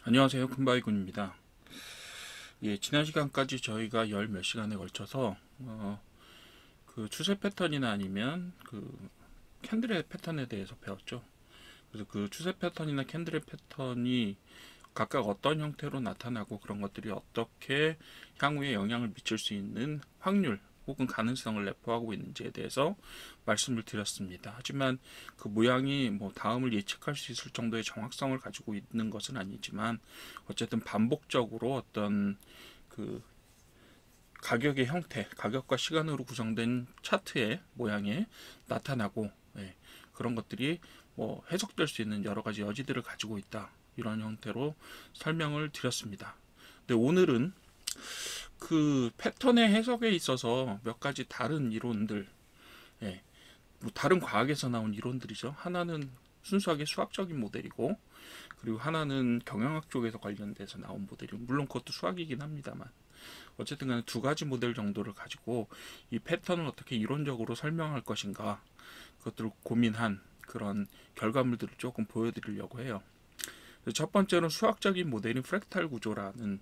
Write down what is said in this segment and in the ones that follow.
안녕하세요. 큰바위군입니다. 예, 지난 시간까지 저희가 열 몇 시간에 걸쳐서 그 추세 패턴이나 아니면 그 캔들의 패턴에 대해서 배웠죠. 그래서 그 추세 패턴이나 캔들의 패턴이 각각 어떤 형태로 나타나고 그런 것들이 어떻게 향후에 영향을 미칠 수 있는 확률 혹은 가능성을 내포하고 있는지에 대해서 말씀을 드렸습니다. 하지만 그 모양이 뭐 다음을 예측할 수 있을 정도의 정확성을 가지고 있는 것은 아니지만 어쨌든 반복적으로 어떤 그 가격의 형태, 가격과 시간으로 구성된 차트의 모양에 나타나고, 예, 그런 것들이 뭐 해석될 수 있는 여러 가지 여지들을 가지고 있다. 이런 형태로 설명을 드렸습니다. 근데 오늘은 그 패턴의 해석에 있어서 몇 가지 다른 이론들, 예, 뭐 다른 과학에서 나온 이론들이죠. 하나는 순수하게 수학적인 모델이고, 그리고 하나는 경영학 쪽에서 관련돼서 나온 모델이, 물론 그것도 수학이긴 합니다만, 어쨌든 간에 두 가지 모델 정도를 가지고 이 패턴을 어떻게 이론적으로 설명할 것인가, 그것들을 고민한 그런 결과물들을 조금 보여드리려고 해요. 첫 번째는 수학적인 모델인 프랙탈 구조라는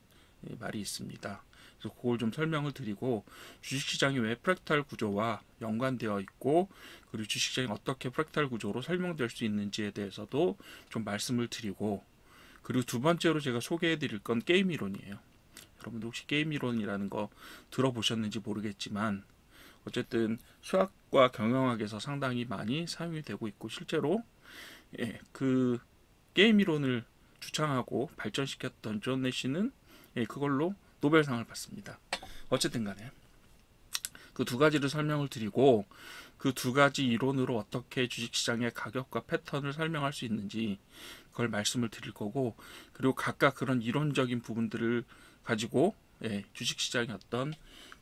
말이 있습니다. 그래서 그걸 좀 설명을 드리고, 주식시장이 왜 프랙탈 구조와 연관되어 있고, 그리고 주식시장이 어떻게 프랙탈 구조로 설명될 수 있는지에 대해서도 좀 말씀을 드리고, 그리고 두 번째로 제가 소개해 드릴 건 게임 이론이에요. 여러분들 혹시 게임 이론이라는 거 들어보셨는지 모르겠지만, 어쨌든 수학과 경영학에서 상당히 많이 사용이 되고 있고, 실제로 그 게임 이론을 주창하고 발전시켰던 존 내시는 그걸로 노벨상을 받습니다. 어쨌든 간에 그 두 가지를 설명을 드리고, 그 두 가지 이론으로 어떻게 주식시장의 가격과 패턴을 설명할 수 있는지 그걸 말씀을 드릴 거고, 그리고 각각 그런 이론적인 부분들을 가지고 주식시장의 어떤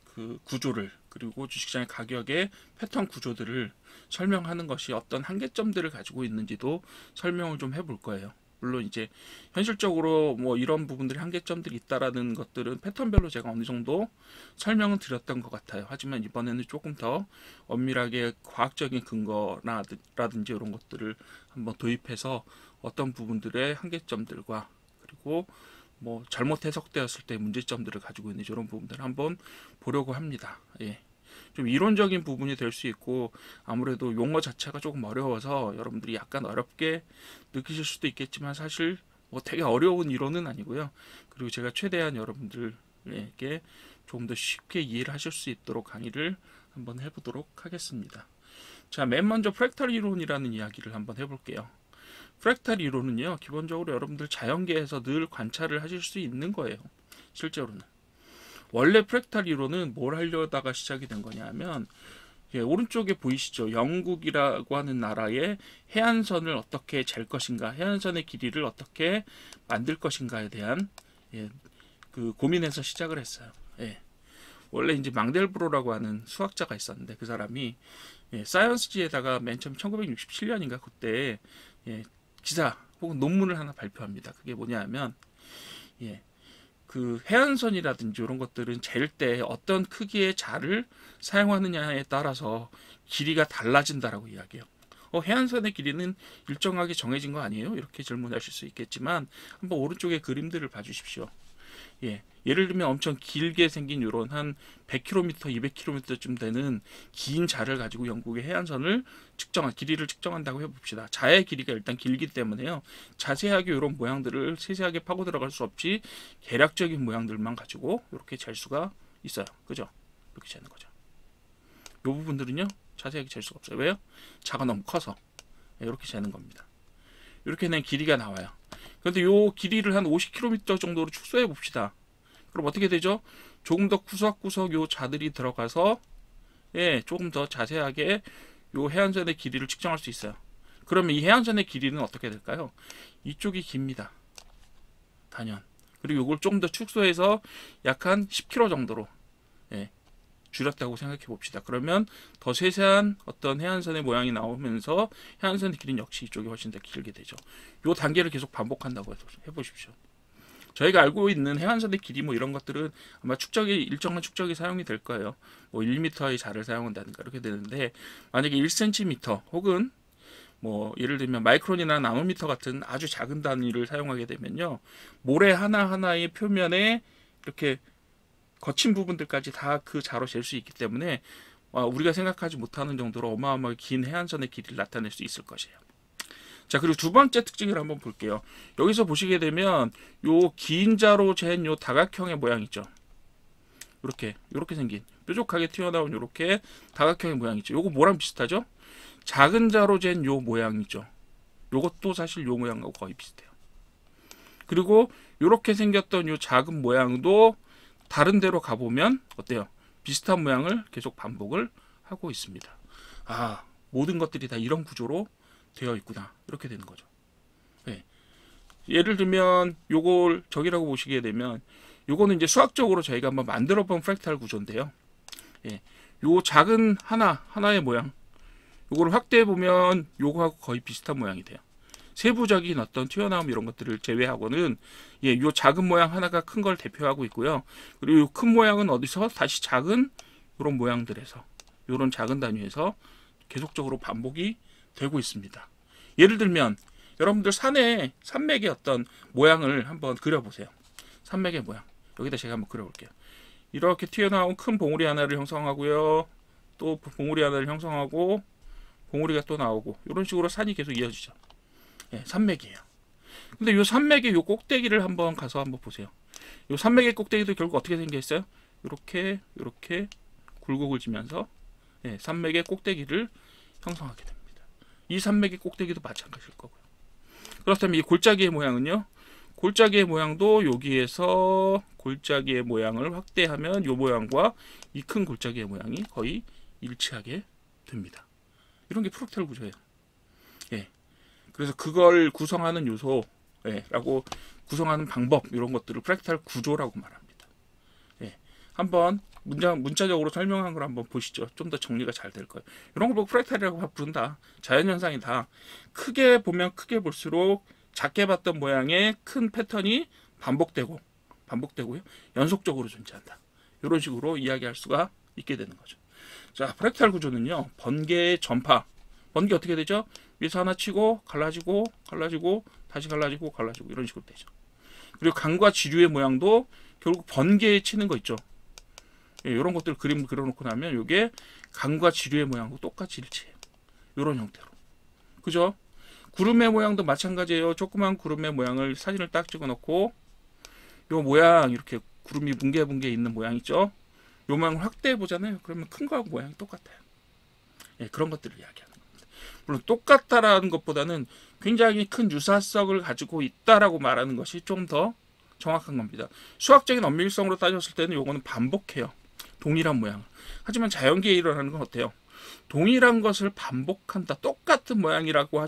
그 구조를, 그리고 주식시장의 가격의 패턴 구조들을 설명하는 것이 어떤 한계점들을 가지고 있는지도 설명을 좀 해볼 거예요. 물론 이제 현실적으로 뭐 이런 부분들이 한계점들이 있다라는 것들은 패턴별로 제가 어느 정도 설명을 드렸던 것 같아요. 하지만 이번에는 조금 더 엄밀하게 과학적인 근거라든지 이런 것들을 한번 도입해서 어떤 부분들의 한계점들과, 그리고 뭐 잘못 해석되었을 때 문제점들을 가지고 있는 이런 부분들을 한번 보려고 합니다. 예. 좀 이론적인 부분이 될 수 있고, 아무래도 용어 자체가 조금 어려워서 여러분들이 약간 어렵게 느끼실 수도 있겠지만, 사실 뭐 되게 어려운 이론은 아니고요. 그리고 제가 최대한 여러분들에게 조금 더 쉽게 이해를 하실 수 있도록 강의를 한번 해보도록 하겠습니다. 자, 맨 먼저 프랙탈 이론이라는 이야기를 한번 해볼게요. 프랙탈 이론은요, 기본적으로 여러분들 자연계에서 늘 관찰을 하실 수 있는 거예요. 실제로는. 원래 프랙탈 이론은 뭘 하려다가 시작이 된 거냐면, 오른쪽에 보이시죠? 영국이라고 하는 나라의 해안선을 어떻게 잴 것인가, 해안선의 길이를 어떻게 만들 것인가에 대한 그 고민에서 시작을 했어요. 원래 이제 망델브로라고 하는 수학자가 있었는데, 그 사람이 사이언스지에다가 맨 처음 1967년인가 그때 기사 혹은 논문을 하나 발표합니다. 그게 뭐냐면, 그 해안선이라든지 이런 것들은 잴 때 어떤 크기의 자를 사용하느냐에 따라서 길이가 달라진다라고 이야기해요. 해안선의 길이는 일정하게 정해진 거 아니에요? 이렇게 질문하실 수 있겠지만, 한번 오른쪽에 그림들을 봐주십시오. 예를 들면 엄청 길게 생긴 이런 한 100km, 200km쯤 되는 긴 자를 가지고 영국의 해안선을 길이를 측정한다고 해봅시다. 자의 길이가 일단 길기 때문에요. 자세하게 이런 모양들을 세세하게 파고 들어갈 수 없이 개략적인 모양들만 가지고 이렇게 잴 수가 있어요. 그죠? 이렇게 재는 거죠. 이 부분들은요, 자세하게 잴 수가 없어요. 왜요? 자가 너무 커서. 이렇게 재는 겁니다. 이렇게 낸 길이가 나와요. 그런데 이 길이를 한 50km 정도로 축소해 봅시다. 그럼 어떻게 되죠? 조금 더 구석구석 요 자들이 들어가서 조금 더 자세하게 요 해안선의 길이를 측정할 수 있어요. 그러면 이 해안선의 길이는 어떻게 될까요? 이쪽이 깁니다. 단연. 그리고 이걸 조금 더 축소해서 약 한 10km 정도로 줄였다고 생각해 봅시다. 그러면 더 세세한 어떤 해안선의 모양이 나오면서 해안선의 길이는 역시 이쪽이 훨씬 더 길게 되죠. 이 단계를 계속 반복한다고 해보십시오. 저희가 알고 있는 해안선의 길이 뭐 이런 것들은 아마 일정한 축적이 사용이 될 거예요. 뭐 1m의 자를 사용한다든가 이렇게 되는데, 만약에 1cm 혹은 뭐 예를 들면 마이크론이나 나노미터 같은 아주 작은 단위를 사용하게 되면요, 모래 하나하나의 표면에 이렇게 거친 부분들까지 다 그 자로 잴 수 있기 때문에 우리가 생각하지 못하는 정도로 어마어마하게 긴 해안선의 길이를 나타낼 수 있을 것이에요. 자, 그리고 두 번째 특징을 한번 볼게요. 여기서 보시게 되면 요 긴 자로 잰 요 다각형의 모양 있죠. 요렇게 생긴 뾰족하게 튀어나온 요렇게 다각형의 모양 있죠. 요거 뭐랑 비슷하죠? 작은 자로 잰 요 모양이죠. 요것도 사실 요 모양하고 거의 비슷해요. 그리고 요렇게 생겼던 요 작은 모양도 다른 데로 가보면 어때요? 비슷한 모양을 계속 반복을 하고 있습니다. 모든 것들이 다 이런 구조로 되어 있구나, 이렇게 되는 거죠. 네. 예를 들면 요걸 저기라고 보시게 되면 요거는 이제 수학적으로 저희가 한번 만들어 본 프랙탈 구조인데요. 예. 요 작은 하나의 모양, 요거를 확대해 보면 요거하고 거의 비슷한 모양이 돼요. 세부적인 어떤 튀어나옴 이런 것들을 제외하고는 요 작은 모양 하나가 큰 걸 대표하고 있고요. 그리고 요 큰 모양은 어디서 다시 작은 이런 모양들에서, 이런 작은 단위에서 계속적으로 반복이 되고 있습니다. 예를 들면 여러분들 산맥의 어떤 모양을 한번 그려보세요. 산맥의 모양, 여기다 제가 한번 그려볼게요. 이렇게 튀어나온 큰 봉우리 하나를 형성하고요, 또 봉우리 하나를 형성하고 봉우리가 또 나오고, 이런 식으로 산이 계속 이어지죠. 예, 산맥이에요. 근데 이 산맥의 요 꼭대기를 한번 가서 한번 보세요. 이 산맥의 꼭대기도 결국 어떻게 생겨 있어요? 이렇게 굴곡을 지면서 산맥의 꼭대기를 형성하게 됩니다. 이 산맥의 꼭대기도 마찬가지일 거고요. 그렇다면 이 골짜기의 모양은요? 골짜기의 모양도 여기에서 골짜기의 모양을 확대하면 이 모양과 이 큰 골짜기의 모양이 거의 일치하게 됩니다. 이런 게 프랙탈 구조예요. 예. 그래서 그걸 구성하는 요소라고 구성하는 방법, 이런 것들을 프랙탈 구조라고 말합니다. 예. 한번 문자적으로 설명한 걸 한번 보시죠. 좀 더 정리가 잘 될 거예요. 이런 걸 보고 프랙탈이라고 부른다. 자연현상이다. 크게 보면 크게 볼수록 작게 봤던 모양의 큰 패턴이 반복되고요. 연속적으로 존재한다. 이런 식으로 이야기할 수가 있게 되는 거죠. 자, 프랙탈 구조는요, 번개의 전파. 번개 어떻게 되죠? 위에서 하나 치고 갈라지고 다시 갈라지고 이런 식으로 되죠. 그리고 강과 지류의 모양도 결국 번개에 치는 거 있죠. 이런 것들 그림을 그려놓고 나면 이게 강과 지류의 모양하고 똑같이 일치해요. 이런 형태로. 그죠? 구름의 모양도 마찬가지예요. 조그만 구름의 모양을 사진을 딱 찍어놓고 요 모양, 이렇게 구름이 붕괴 있는 모양 있죠? 요 모양을 확대해 보잖아요. 그러면 큰 거하고 모양이 똑같아요. 그런 것들을 이야기하는 겁니다. 물론 똑같다라는 것보다는 굉장히 큰 유사성을 가지고 있다라고 말하는 것이 좀 더 정확한 겁니다. 수학적인 엄밀성으로 따졌을 때는 요거는 반복해요. 동일한 모양. 하지만 자연계에 일어나는 건 어때요? 동일한 것을 반복한다. 똑같은 모양이라고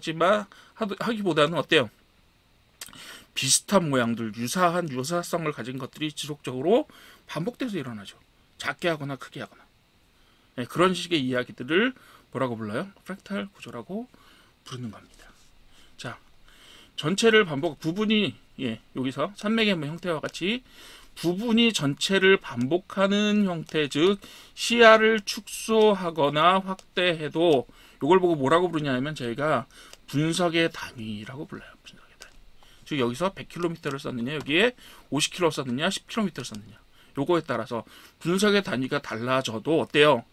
하기보다는 어때요? 비슷한 모양들, 유사한 유사성을 가진 것들이 지속적으로 반복돼서 일어나죠. 작게 하거나 크게 하거나. 그런 식의 이야기들을 뭐라고 불러요? 프랙탈 구조라고 부르는 겁니다. 자, 전체를 부분이 여기서 산맥의 형태와 같이 부분이 전체를 반복하는 형태, 즉 시야를 축소하거나 확대해도 이걸 보고 뭐라고 부르냐면 저희가 분석의 단위라고 불러요. 분석의 단위. 즉 여기서 100km를 썼느냐, 여기에 50km 썼느냐, 10km를 썼느냐, 요거에 따라서 분석의 단위가 달라져도 어때요?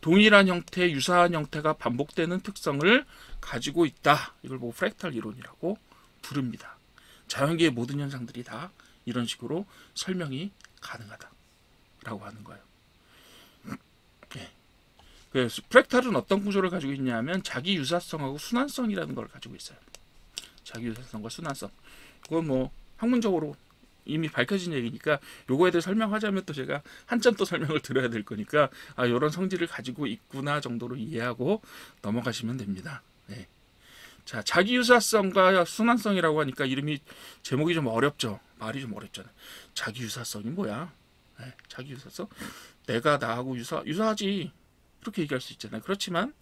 동일한 형태, 유사한 형태가 반복되는 특성을 가지고 있다. 이걸 보고 프랙탈 이론이라고 부릅니다. 자연계의 모든 현상들이 다 이런 식으로 설명이 가능하다라고 하는 거예요. 그래서 프랙탈은 어떤 구조를 가지고 있냐면 자기 유사성하고 순환성이라는 걸 가지고 있어요. 자기 유사성과 순환성. 그건 뭐 학문적으로 이미 밝혀진 얘기니까 요거에 대해 설명하자면 또 제가 한참 또 설명을 드려야 될 거니까 이런 성질을 가지고 있구나 정도로 이해하고 넘어가시면 됩니다. 자, 자기 유사성과 순환성이라고 하니까 제목이 좀 어렵죠. 말이 좀 어렵잖아요. 자기 유사성이 뭐야? 자기 유사성? 내가 나하고 유사하지. 이렇게 얘기할 수 있잖아요. 그렇지만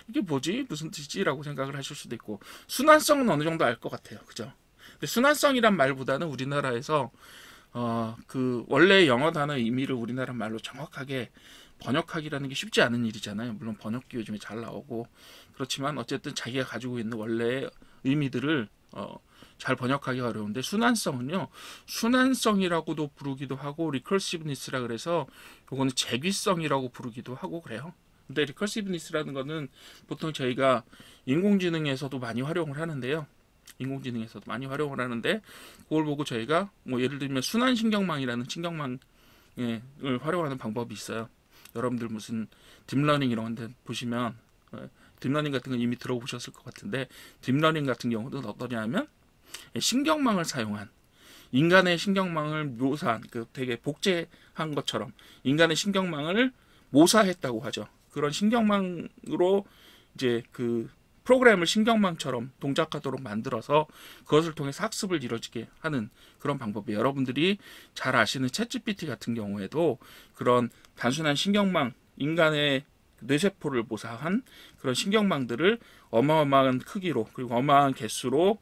이게 뭐지? 무슨 뜻이지? 라고 생각을 하실 수도 있고, 순환성은 어느 정도 알 것 같아요. 그죠? 근데 순환성이란 말보다는 우리나라에서 그 원래 영어 단어의 의미를 우리나라 말로 정확하게 번역하기라는 게 쉽지 않은 일이잖아요. 물론 번역기 요즘에 잘 나오고 그렇지만 어쨌든 자기가 가지고 있는 원래의 의미들을 잘 번역하기가 어려운데, 순환성은요, 순환성이라고도 부르기도 하고 리커시브니스라 그래서 요거는 재귀성이라고 부르기도 하고 그래요. 근데 리커시브니스라는 거는 보통 저희가 인공지능에서도 많이 활용을 하는데요. 인공지능에서도 많이 활용을 하는데, 그걸 보고 저희가 뭐 예를 들면 순환신경망이라는 신경망을 활용하는 방법이 있어요. 여러분들 무슨 딥러닝 이런 데 보시면, 딥러닝 같은 건 이미 들어보셨을 것 같은데, 딥러닝 같은 경우는 어떠냐면 신경망을 사용한, 인간의 신경망을 묘사한, 되게 복제한 것처럼 인간의 신경망을 모사했다고 하죠. 그런 신경망으로 이제 그 프로그램을 신경망처럼 동작하도록 만들어서 그것을 통해서 학습을 이루어지게 하는 그런 방법이에요. 여러분들이 잘 아시는 챗GPT 같은 경우에도 그런 단순한 신경망, 인간의 뇌세포를 모사한 그런 신경망들을 어마어마한 크기로 그리고 어마어마한 개수로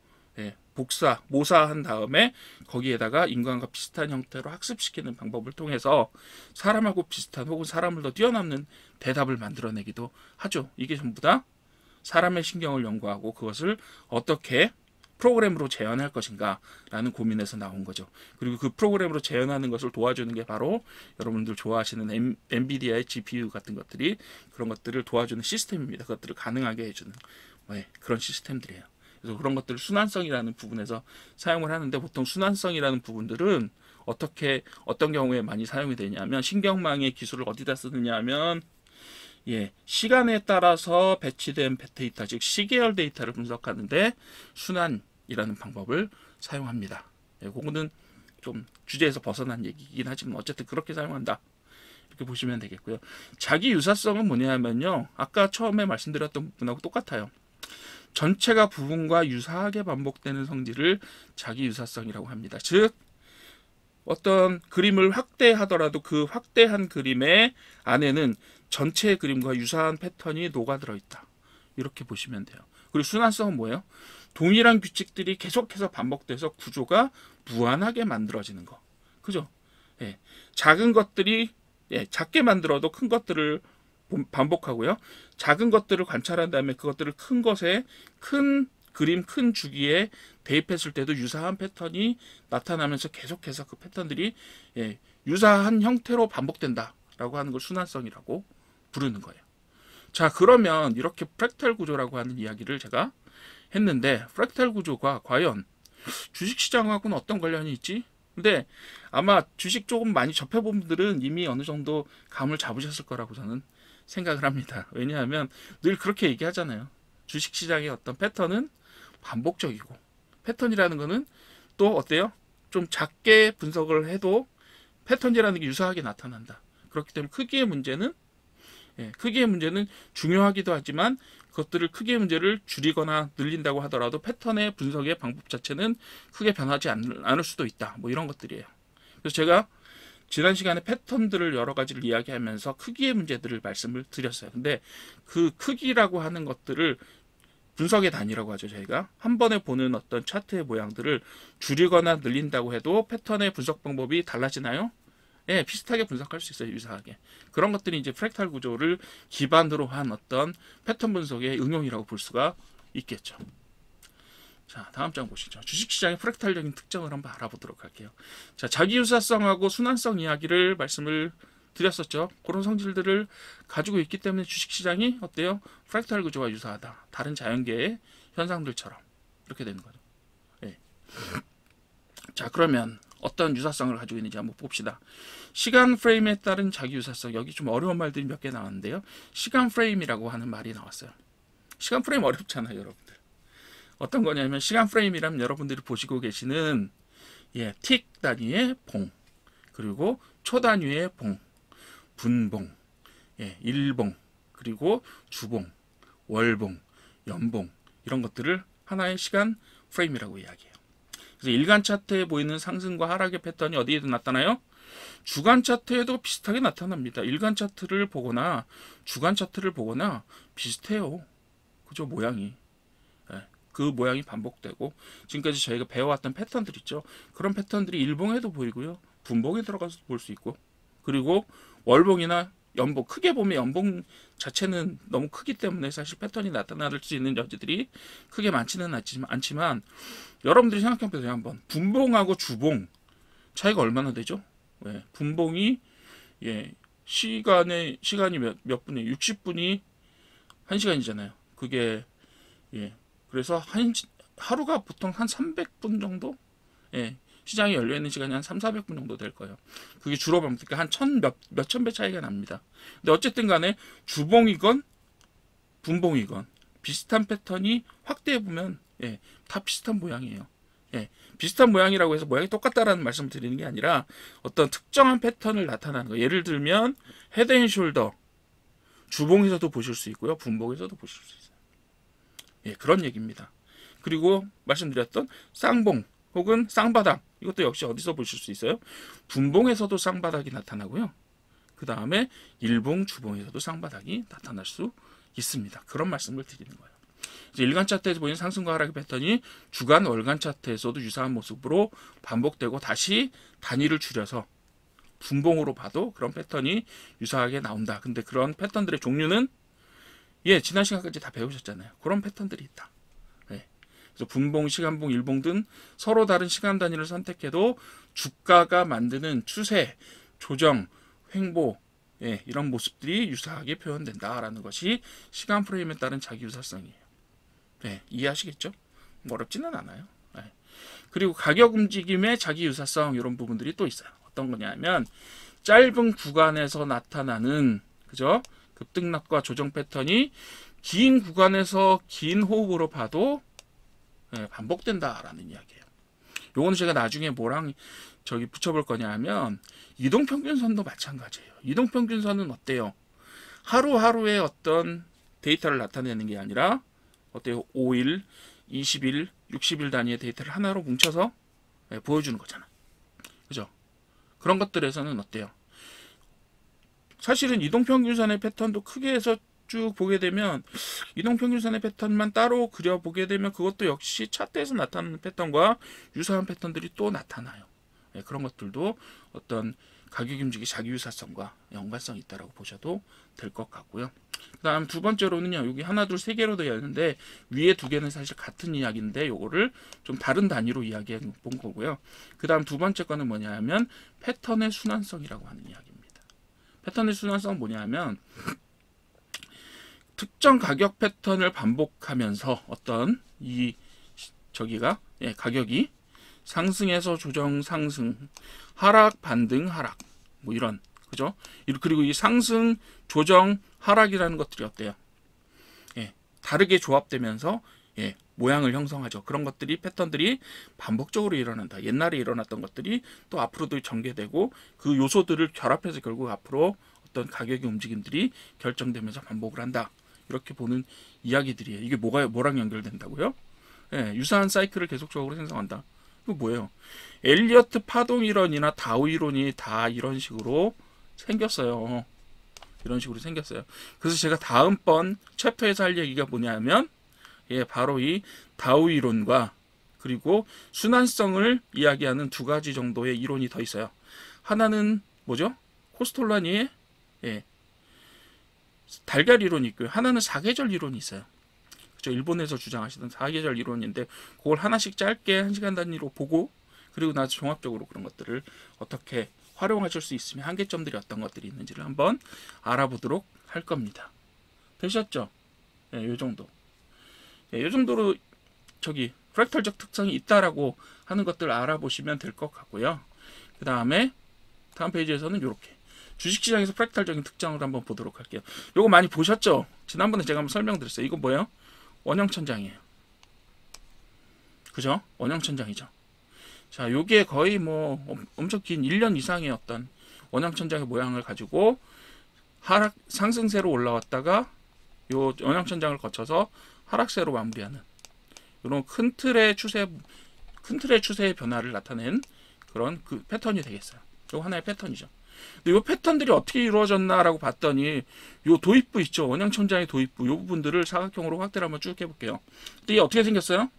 모사한 다음에 거기에다가 인간과 비슷한 형태로 학습시키는 방법을 통해서 사람하고 비슷한 혹은 사람을 더 뛰어넘는 대답을 만들어내기도 하죠. 이게 전부 다 사람의 신경을 연구하고 그것을 어떻게 프로그램으로 재현할 것인가 라는 고민에서 나온 거죠. 그리고 그 프로그램으로 재현하는 것을 도와주는 게 바로 여러분들 좋아하시는 엔비디아의 GPU 같은 것들이 그런 것들을 도와주는 시스템입니다. 그것들을 가능하게 해주는 그런 시스템들이에요. 그래서 그런 것들을 순환성이라는 부분에서 사용을 하는데, 보통 순환성이라는 부분들은 어떤 경우에 많이 사용이 되냐면, 신경망의 기술을 어디다 쓰느냐 하면 시간에 따라서 배치된 데이터, 즉 시계열 데이터를 분석하는데 순환이라는 방법을 사용합니다. 그거는 좀 주제에서 벗어난 얘기이긴 하지만 어쨌든 그렇게 사용한다, 이렇게 보시면 되겠고요. 자기 유사성은 뭐냐면요, 아까 처음에 말씀드렸던 부분하고 똑같아요. 전체가 부분과 유사하게 반복되는 성질을 자기 유사성이라고 합니다. 즉 어떤 그림을 확대하더라도 그 확대한 그림의 안에는 전체의 그림과 유사한 패턴이 녹아들어 있다, 이렇게 보시면 돼요. 그리고 순환성은 뭐예요? 동일한 규칙들이 계속해서 반복돼서 구조가 무한하게 만들어지는 거. 그죠? 작은 것들이 작게 만들어도 큰 것들을 반복하고요. 작은 것들을 관찰한 다음에 그것들을 큰 것에, 큰 그림, 큰 주기에 대입했을 때도 유사한 패턴이 나타나면서 계속해서 그 패턴들이 유사한 형태로 반복된다라고 하는 걸 순환성이라고 부르는 거예요. 자, 그러면 이렇게 프랙탈 구조라고 하는 이야기를 제가 했는데, 프랙탈 구조가 과연 주식시장하고는 어떤 관련이 있지? 근데 아마 주식 조금 많이 접해본 분들은 이미 어느 정도 감을 잡으셨을 거라고 저는 생각을 합니다. 왜냐하면 늘 그렇게 얘기하잖아요. 주식시장의 어떤 패턴은 반복적이고, 패턴이라는 거는 또 어때요? 좀 작게 분석을 해도 패턴이라는 게 유사하게 나타난다. 그렇기 때문에 크기의 문제는 중요하기도 하지만 그것들을 크기의 문제를 줄이거나 늘린다고 하더라도 패턴의 분석의 방법 자체는 크게 변하지 않을 수도 있다. 뭐 이런 것들이에요. 그래서 제가 지난 시간에 패턴들을 여러 가지를 이야기하면서 크기의 문제들을 말씀을 드렸어요. 근데 그 크기라고 하는 것들을 분석의 단위라고 하죠. 저희가 한 번에 보는 어떤 차트의 모양들을 줄이거나 늘린다고 해도 패턴의 분석 방법이 달라지나요? 비슷하게 분석할 수 있어요. 유사하게. 그런 것들이 이제 프랙탈 구조를 기반으로 한 어떤 패턴 분석의 응용이라고 볼 수가 있겠죠. 자, 다음 장 보시죠. 주식시장의 프랙탈적인 특징을 한번 알아보도록 할게요. 자, 자기 유사성하고 순환성 이야기를 말씀을 드렸었죠. 그런 성질들을 가지고 있기 때문에 주식시장이 어때요? 프랙탈 구조와 유사하다. 다른 자연계의 현상들처럼 이렇게 되는 거죠. 자, 그러면 어떤 유사성을 가지고 있는지 한번 봅시다. 시간 프레임에 따른 자기 유사성. 여기 좀 어려운 말들이 몇 개 나왔는데요. 시간 프레임이라고 하는 말이 나왔어요. 시간 프레임 어렵잖아요, 여러분들. 어떤 거냐면, 시간 프레임이라면 여러분들이 보시고 계시는 틱 단위의 봉, 그리고 초 단위의 봉, 분봉, 일봉, 그리고 주봉, 월봉, 연봉, 이런 것들을 하나의 시간 프레임이라고 이야기해요. 그래서 일간 차트에 보이는 상승과 하락의 패턴이 어디에도 나타나요? 주간 차트에도 비슷하게 나타납니다. 일간 차트를 보거나 주간 차트를 보거나 비슷해요. 그죠? 모양이. 그 모양이 반복되고, 지금까지 저희가 배워왔던 패턴들 있죠. 그런 패턴들이 일봉에도 보이고요. 분봉에 들어가서 볼 수 있고, 그리고 월봉이나 연봉 크게 보면 연봉 자체는 너무 크기 때문에 사실 패턴이 나타날 수 있는 여지들이 크게 많지는 않지만 여러분들이 생각해 보세요. 한번 분봉하고 주봉 차이가 얼마나 되죠? 예, 분봉이 시간이 몇 분이에요? 60분이 1시간이잖아요. 그게 그래서 하루가 보통 한 300분 정도? 시장이 열려있는 시간이 한 300~400분 정도 될 거예요. 그게 주로 그러니까 한 몇천 배 차이가 납니다. 근데 어쨌든 간에 주봉이건 분봉이건 비슷한 패턴이 확대해보면 다 비슷한 모양이에요. 비슷한 모양이라고 해서 모양이 똑같다라는 말씀을 드리는 게 아니라 어떤 특정한 패턴을 나타나는 거. 예를 들면 헤드앤숄더 주봉에서도 보실 수 있고요. 분봉에서도 보실 수 있어요. 그런 얘기입니다. 그리고 말씀드렸던 쌍봉 혹은 쌍바닥 이것도 역시 어디서 보실 수 있어요? 분봉에서도 쌍바닥이 나타나고요. 그 다음에 일봉, 주봉에서도 쌍바닥이 나타날 수 있습니다. 그런 말씀을 드리는 거예요. 일간 차트에서 보이는 상승과 하락의 패턴이 주간, 월간 차트에서도 유사한 모습으로 반복되고 다시 단위를 줄여서 분봉으로 봐도 그런 패턴이 유사하게 나온다. 근데 그런 패턴들의 종류는 지난 시간까지 다 배우셨잖아요. 그런 패턴들이 있다. 그래서 분봉, 시간봉, 일봉 등 서로 다른 시간 단위를 선택해도 주가가 만드는 추세, 조정, 횡보 이런 모습들이 유사하게 표현된다라는 것이 시간 프레임에 따른 자기유사성이에요. 이해하시겠죠? 어렵지는 않아요. 그리고 가격 움직임의 자기유사성 이런 부분들이 또 있어요. 어떤 거냐면 짧은 구간에서 나타나는 그죠? 급등락과 조정 패턴이 긴 구간에서 긴 호흡으로 봐도 반복된다라는 이야기예요. 요거는 제가 나중에 뭐랑 붙여볼 거냐 하면 이동평균선도 마찬가지예요. 이동평균선은 어때요? 하루하루의 어떤 데이터를 나타내는 게 아니라 어때요? 5일, 20일, 60일 단위의 데이터를 하나로 뭉쳐서 보여주는 거잖아. 그죠? 그런 것들에서는 어때요? 사실은 이동평균선의 패턴도 크게 해서 쭉 보게 되면 이동평균선의 패턴만 따로 그려보게 되면 그것도 역시 차트에서 나타나는 패턴과 유사한 패턴들이 또 나타나요. 그런 것들도 어떤 가격 움직임의 자기유사성과 연관성이 있다고 보셔도 될 것 같고요. 그 다음 두 번째로는요. 여기 하나, 둘, 세 개로 되어 있는데 위에 두 개는 사실 같은 이야기인데 요거를 좀 다른 단위로 이야기해 본 거고요. 그 다음 두 번째 거는 뭐냐 하면 패턴의 순환성이라고 하는 이야기입니다. 패턴의 순환성은 뭐냐 하면 특정 가격 패턴을 반복하면서 어떤 가격이 상승에서 조정 상승, 하락 반등 하락 뭐 이런 그죠? 그리고 이 상승 조정 하락이라는 것들이 어때요? 다르게 조합되면서 모양을 형성하죠. 그런 것들이 패턴들이 반복적으로 일어난다. 옛날에 일어났던 것들이 또 앞으로도 전개되고 그 요소들을 결합해서 결국 앞으로 어떤 가격의 움직임들이 결정되면서 반복을 한다. 이렇게 보는 이야기들이에요. 이게 뭐랑 연결된다고요? 유사한 사이클을 계속적으로 생성한다. 그 뭐예요? 엘리어트 파동 이론이나 다우 이론이 다 이런 식으로 생겼어요. 이런 식으로 생겼어요. 그래서 제가 다음번 챕터에서 할 얘기가 뭐냐면 바로 이 다우 이론과 그리고 순환성을 이야기하는 두 가지 정도의 이론이 더 있어요. 하나는 뭐죠? 코스톨라니의 달걀 이론이 있고요. 하나는 사계절 이론이 있어요. 그렇죠? 일본에서 주장하시던 사계절 이론인데 그걸 하나씩 짧게 1시간 단위로 보고 그리고 나서 종합적으로 그런 것들을 어떻게 활용하실 수 있으면 한계점들이 어떤 것들이 있는지를 한번 알아보도록 할 겁니다. 되셨죠? 이 정도. 이 정도로 프랙탈적 특성이 있다라고 하는 것들을 알아보시면 될 것 같고요. 그 다음에 다음 페이지에서는 이렇게 주식시장에서 프랙탈적인 특징을 한번 보도록 할게요. 요거 많이 보셨죠? 지난번에 제가 한번 설명드렸어요. 이거 뭐예요? 원형천장이에요. 그죠? 원형천장이죠. 자, 요게 거의 뭐 엄청 긴 1년 이상의 어떤 원형천장의 모양을 가지고 상승세로 올라왔다가 요 원형천장을 거쳐서 하락세로 마무리하는 이런 큰 틀의 추세의 변화를 나타낸 그런 그 패턴이 되겠어요. 요 하나의 패턴이죠. 근데 이 패턴들이 어떻게 이루어졌나라고 봤더니 요 도입부 있죠. 원형천장의 도입부 이 부분들을 사각형으로 확대를 한번 쭉 해볼게요. 근데 이게 어떻게 생겼어요?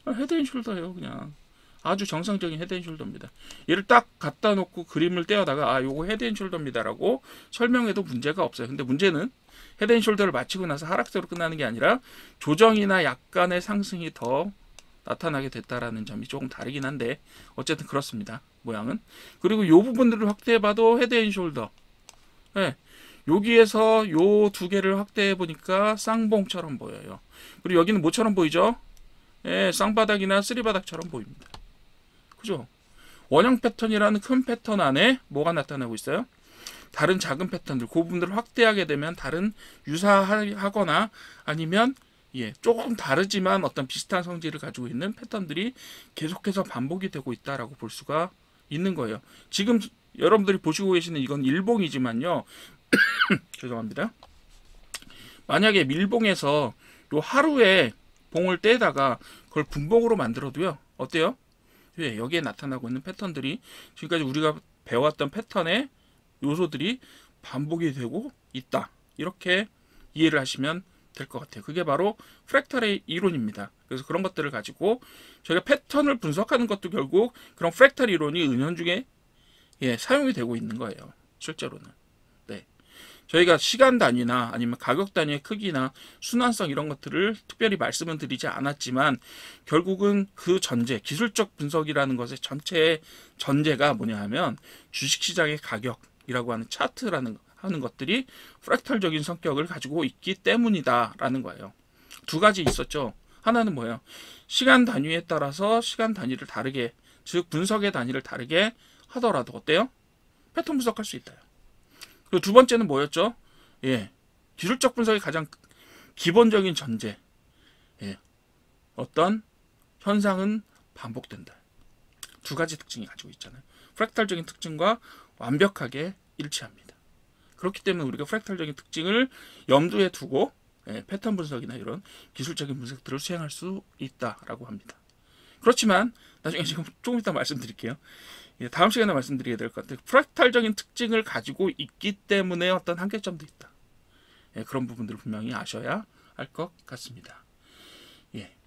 헤드앤숄더예요. 그냥 아주 정상적인 헤드앤숄더입니다. 얘를 딱 갖다 놓고 그림을 떼어다가 아 요거 헤드앤숄더입니다라고 설명해도 문제가 없어요. 근데 문제는 헤드앤숄더를 마치고 나서 하락세로 끝나는 게 아니라 조정이나 약간의 상승이 더 나타나게 됐다라는 점이 조금 다르긴 한데 어쨌든 그렇습니다. 모양은. 그리고 요 부분들을 확대해봐도 헤드앤숄더. 네. 여기에서 요 두 개를 확대해 보니까 쌍봉처럼 보여요. 그리고 여기는 뭐처럼 보이죠? 예, 쌍바닥이나 쓰리바닥처럼 보입니다. 그죠? 원형 패턴이라는 큰 패턴 안에 뭐가 나타나고 있어요? 다른 작은 패턴들, 그 부분들을 확대하게 되면 다른 유사하거나 아니면 조금 다르지만 어떤 비슷한 성질을 가지고 있는 패턴들이 계속해서 반복이 되고 있다라고 볼 수가 있는 거예요. 지금 여러분들이 보시고 계시는 이건 일봉이지만요. 죄송합니다. 만약에 밀봉에서 요 하루에 봉을 떼다가 그걸 분봉으로 만들어도요. 어때요? 여기에 나타나고 있는 패턴들이 지금까지 우리가 배웠던 패턴의 요소들이 반복이 되고 있다. 이렇게 이해를 하시면 될 것 같아요. 그게 바로 프랙탈의 이론입니다. 그래서 그런 것들을 가지고 저희가 패턴을 분석하는 것도 결국 그런 프랙탈 이론이 은연중에 사용이 되고 있는 거예요. 실제로는. 네. 저희가 시간 단위나 아니면 가격 단위의 크기나 순환성 이런 것들을 특별히 말씀은 드리지 않았지만 결국은 그 전제, 기술적 분석이라는 것의 전체의 전제가 뭐냐 하면 주식시장의 가격이라고 하는 차트라는 하는 것들이 프랙탈적인 성격을 가지고 있기 때문이다라는 거예요. 두 가지 있었죠. 하나는 뭐예요? 시간 단위에 따라서 시간 단위를 다르게, 즉 분석의 단위를 다르게 하더라도 어때요? 패턴 분석할 수 있다. 그리고 두 번째는 뭐였죠? 기술적 분석의 가장 기본적인 전제. 어떤 현상은 반복된다. 두 가지 특징이 가지고 있잖아요. 프랙탈적인 특징과 완벽하게 일치합니다. 그렇기 때문에 우리가 프랙탈적인 특징을 염두에 두고 패턴 분석이나 이런 기술적인 분석들을 수행할 수 있다라고 합니다. 그렇지만 나중에 지금 조금 이따 말씀드릴게요. 다음 시간에 말씀드리게 될 것 같아요. 프랙탈적인 특징을 가지고 있기 때문에 어떤 한계점도 있다. 그런 부분들을 분명히 아셔야 할 것 같습니다.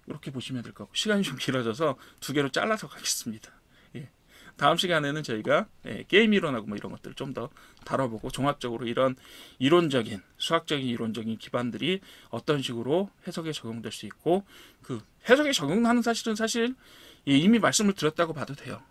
이렇게 보시면 될 것 같고 시간이 좀 길어져서 두 개로 잘라서 가겠습니다. 다음 시간에는 저희가 게임 이론하고 뭐 이런 것들을 좀 더 다뤄보고 종합적으로 이런 이론적인 수학적인 이론적인 기반들이 어떤 식으로 해석에 적용될 수 있고 그 해석에 적용하는 사실 이미 말씀을 드렸다고 봐도 돼요.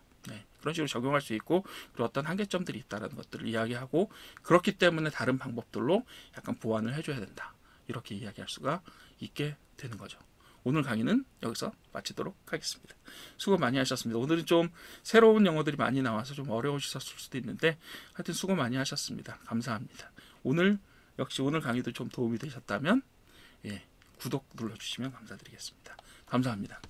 그런 식으로 적용할 수 있고 그리고 어떤 한계점들이 있다는 것들을 이야기하고 그렇기 때문에 다른 방법들로 약간 보완을 해줘야 된다. 이렇게 이야기할 수가 있게 되는 거죠. 오늘 강의는 여기서 마치도록 하겠습니다. 수고 많이 하셨습니다. 오늘은 좀 새로운 영어들이 많이 나와서 좀 어려우셨을 수도 있는데 하여튼 수고 많이 하셨습니다. 감사합니다. 역시 오늘 강의도 좀 도움이 되셨다면 구독 눌러주시면 감사드리겠습니다. 감사합니다.